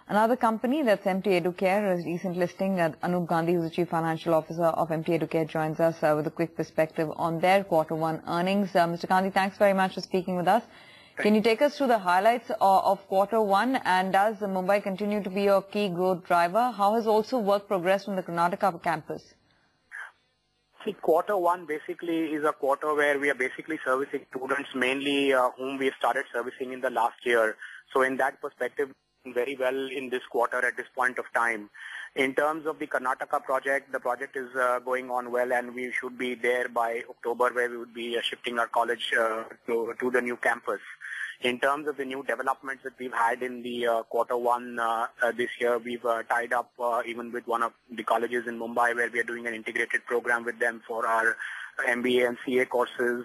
Another company, that's MT Educare, a recent listing. Anup Gandhi, who's the Chief Financial Officer of MT Educare, joins us with a quick perspective on their Q1 earnings. Mr. Gandhi, thanks very much for speaking with us. Can you take us through the highlights of Q1, and does Mumbai continue to be your key growth driver? How has also work progressed on the Karnataka campus? See, Q1 basically is a quarter where we are basically servicing students mainly whom we started servicing in the last year. So in that perspective, very well in this quarter at this point of time. In terms of the Karnataka project, the project is going on well, and we should be there by October, where we would be shifting our college to the new campus. In terms of the new developments that we've had in the Q1 this year, we've tied up even with one of the colleges in Mumbai, where we are doing an integrated program with them for our MBA and CA courses.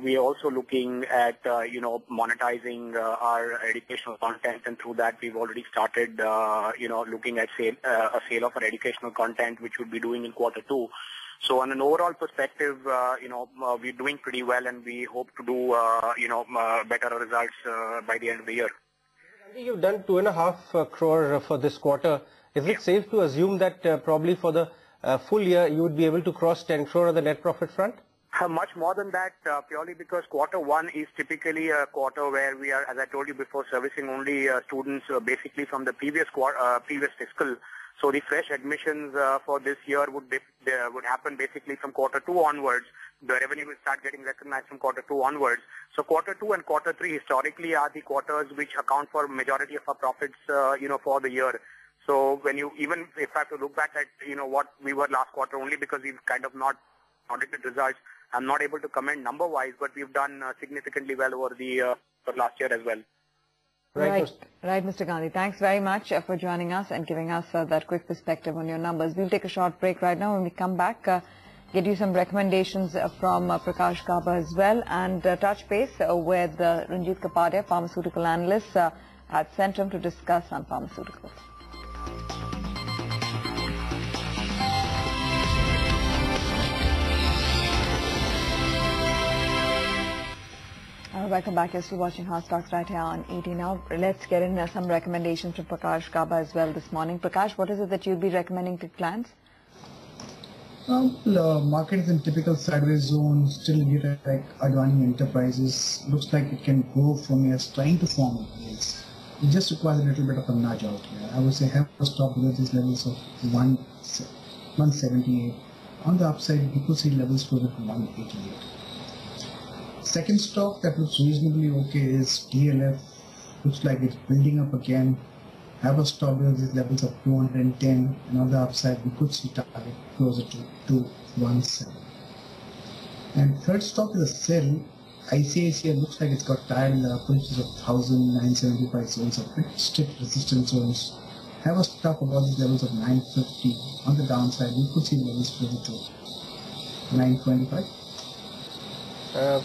We are also looking at, monetizing our educational content, and through that we've already started, looking at a sale of our educational content, which we'll be doing in Q2. So on an overall perspective, we're doing pretty well, and we hope to do, better results by the end of the year. You've done 2.5 crore for this quarter. Is it safe to assume that probably for the full year you would be able to cross 10 crore on the net profit front? Much more than that, purely because Q1 is typically a quarter where we are, as I told you before, servicing only students basically from the previous fiscal. So the fresh admissions for this year would happen basically from Q2 onwards. The revenue will start getting recognized from Q2 onwards. So Q2 and Q3 historically are the quarters which account for majority of our profits, for the year. So when you, even if I have to look back at, what we were last quarter, only because we've kind of not audited results, I'm not able to comment number-wise, but we've done significantly well over the last year as well. Right, Mr. Gandhi. Thanks very much for joining us and giving us that quick perspective on your numbers. We'll take a short break right now. When we come back, get you some recommendations from Prakash Gaba as well, and touch base with Ranjit Kapadia, pharmaceutical analyst at Centrum, to discuss on pharmaceuticals. Welcome back. You're still watching Hot Stocks right here on ET Now. Let's get in some recommendations from Prakash Gaba as well this morning. Prakash, what is it that you'll be recommending to clients? Market is in typical sideways zone, still here like Adani Enterprises. Looks like it can go from here, trying to form levels. It just requires a little bit of a nudge out here. I would say have a stop below these levels of 178. On the upside, you could see levels closer to 188. Second stock that looks reasonably okay is DLF. Looks like it's building up again. Have a stop below these levels of 210, and on the upside we could see target closer to 217. And third stock is a sell. ICICI looks like it's got tiled approaches of 1,975 zones of strict resistance zones. Have a stop above these levels of 950. On the downside, we could see levels closer to 925.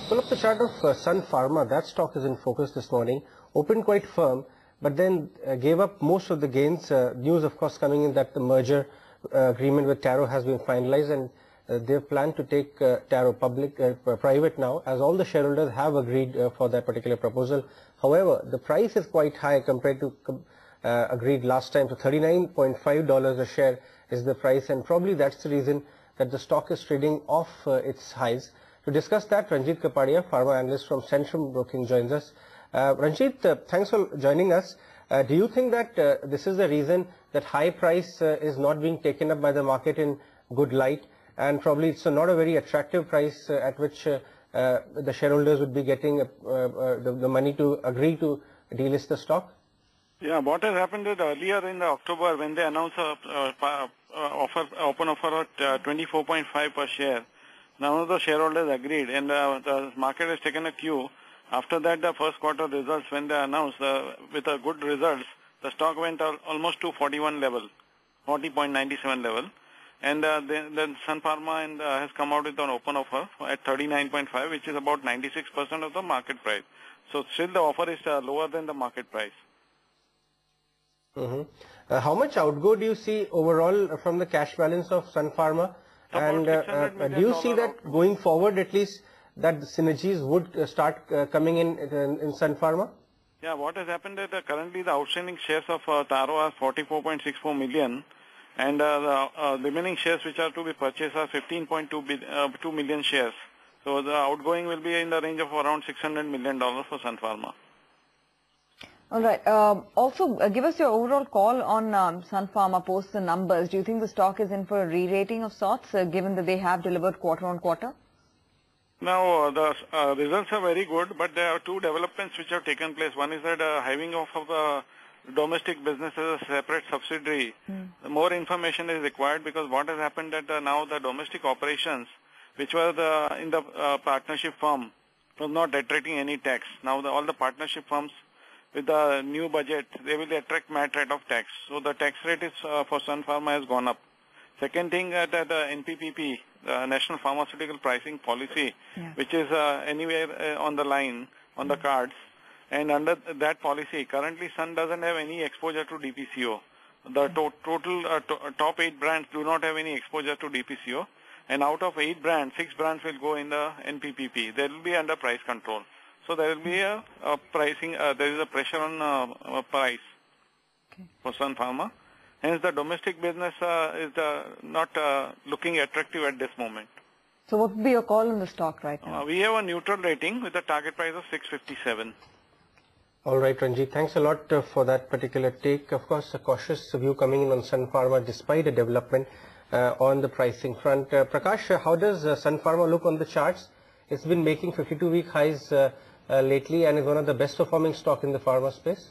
Pull up the chart of Sun Pharma. That stock is in focus this morning. Opened quite firm, but then gave up most of the gains. News, of course, coming in that the merger agreement with Taro has been finalized, and they plan to take Taro private now, as all the shareholders have agreed for that particular proposal. However, the price is quite high compared to agreed last time. So $39.5 a share is the price, and probably that's the reason that the stock is trading off its highs. To discuss that, Ranjit Kapadia, pharma analyst from Centrum Broking, joins us. Ranjit, thanks for joining us. Do you think that this is the reason that high price is not being taken up by the market in good light, and probably it's not a very attractive price at which the shareholders would be getting the money to agree to delist the stock? Yeah, what has happened is earlier in October, when they announced open offer at 24.5 per share, none of the shareholders agreed, and the market has taken a cue. After that, the first quarter results, when they announced with a good results, the stock went almost to 41 level, 40.97 level, and then Sun Pharma has come out with an open offer at 39.5, which is about 96% of the market price. So still the offer is lower than the market price. How much outgo do you see overall from the cash balance of Sun Pharma? And do you see that going forward, at least, that the synergies would start coming in Sun Pharma? Yeah, what has happened is that currently the outstanding shares of Taro are 44.64 million, and the remaining shares which are to be purchased are 15.2 million shares. So the outgoing will be in the range of around $600 million for Sun Pharma. All right. Also, give us your overall call on Sun Pharma post the numbers. Do you think the stock is in for a re-rating of sorts, given that they have delivered quarter on quarter? Now, the results are very good, but there are two developments which have taken place. One is that hiving off of the domestic business as a separate subsidiary. More information is required, because what has happened that now the domestic operations, which were in the partnership firm, was not attracting any tax. Now all the partnership firms with the new budget, they will attract MAT rate of tax. So the tax rate is for Sun Pharma has gone up. Second thing, that the NPPP, the National Pharmaceutical Pricing Policy, which is anywhere on the line, on the cards, and under that policy, currently Sun doesn't have any exposure to DPCO. The total top 8 brands do not have any exposure to DPCO, and out of 8 brands, 6 brands will go in the NPPP. They will be under price control. So there will be a pricing, there is a pressure on price for Sun Pharma. Hence the domestic business is not looking attractive at this moment. So what would be your call on the stock right now? We have a neutral rating with a target price of 657. All right, Ranjit, thanks a lot for that particular take. Of course, a cautious view coming in on Sun Pharma despite a development on the pricing front. Prakash, how does Sun Pharma look on the charts? It's been making 52-week highs lately and is one of the best performing stock in the pharma space.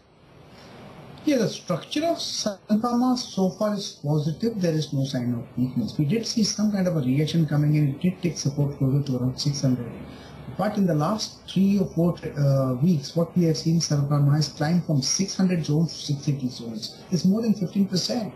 Yeah, the structure of Sun Pharma so far is positive. There is no sign of weakness. We did see some kind of a reaction coming in. It did take support closer to around 600. But in the last 3 or 4 weeks, what we have seen, Sun Pharma has climbed from 600 zones to 680 zones. It's more than 15%.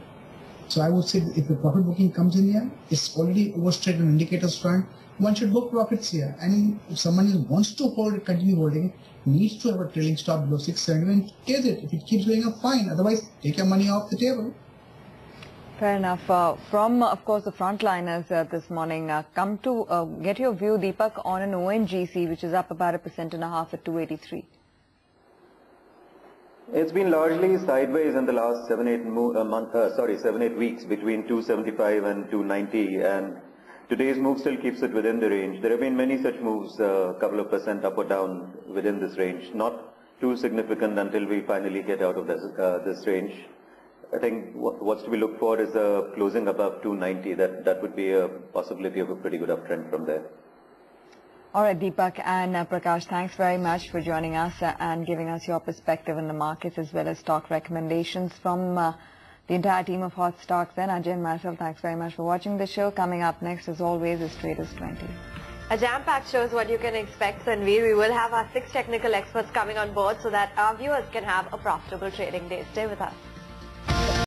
So I would say that if the profit booking comes in here, it's already overstretched on indicators front. One should book profits here. And if someone wants to hold it, continue holding it, needs to have a trailing stop below 670 and chase it. If it keeps going up, fine. Otherwise, take your money off the table. Fair enough. From, of course, the frontliners this morning, come to get your view, Deepak, on an ONGC, which is up about 1.5% at 283. It's been largely sideways in the last 7-8 weeks between 275 and 290, and today's move still keeps it within the range. There have been many such moves, a couple of percent up or down within this range, not too significant until we finally get out of this range. I think what's to be looked for is a closing above 290. That would be a possibility of a pretty good uptrend from there. All right, Deepak and Prakash, thanks very much for joining us and giving us your perspective in the markets as well as stock recommendations from the entire team of Hot Stocks. And Ajay and myself, thanks very much for watching the show. Coming up next, as always, is Traders 20. A jam-packed show is what you can expect, Sanveer. We will have our 6 technical experts coming on board so that our viewers can have a profitable trading day. Stay with us.